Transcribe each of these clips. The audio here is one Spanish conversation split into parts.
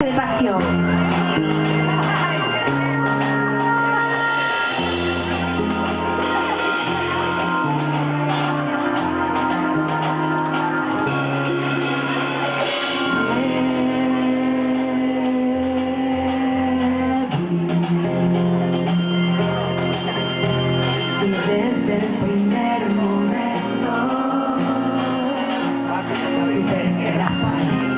de pasión. Desde el primer momento supe que era para mí.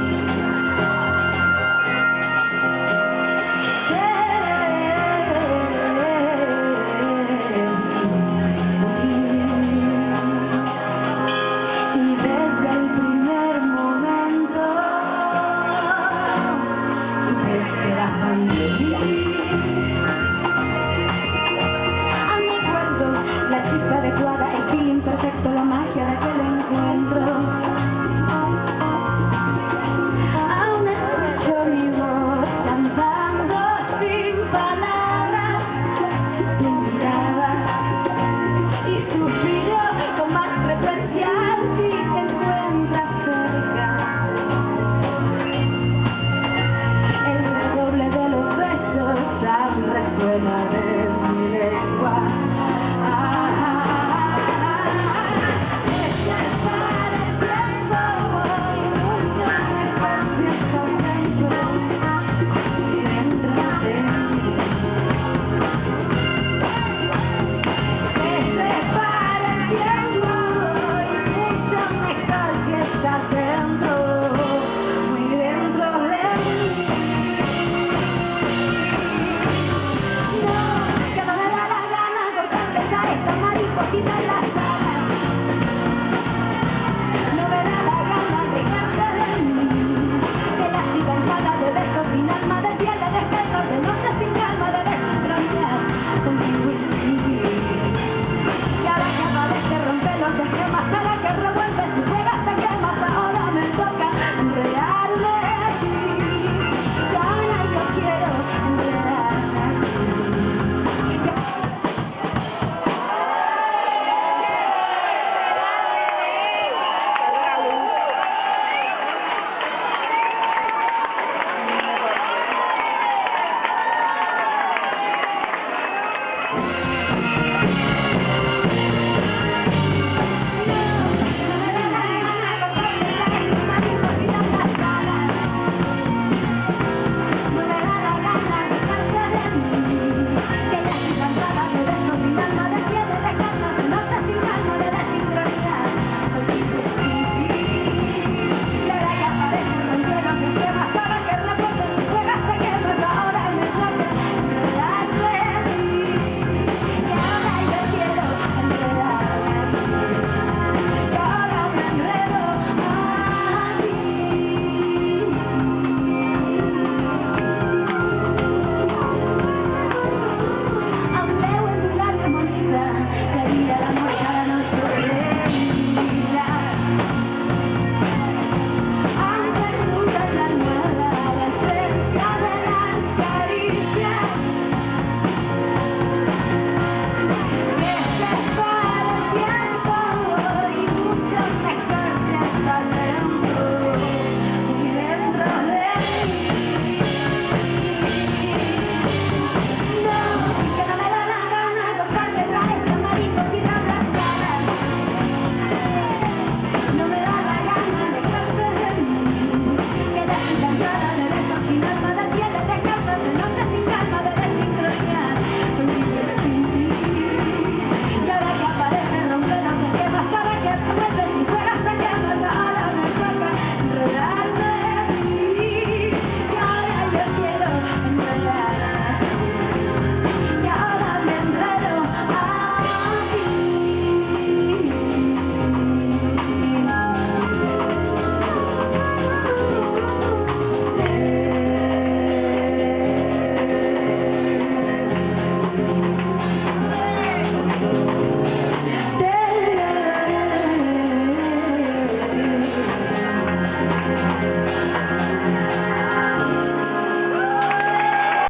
Y desde el primer momento supe que era para mí. La chica adecuada, el feeling perfecto, la magia de aquel encuentro. Aún escucho mi voz cantando sin palabras, sin mirada, y suspiro con más frecuencia si te encuentras cerca. El redoble de los besos aún resuena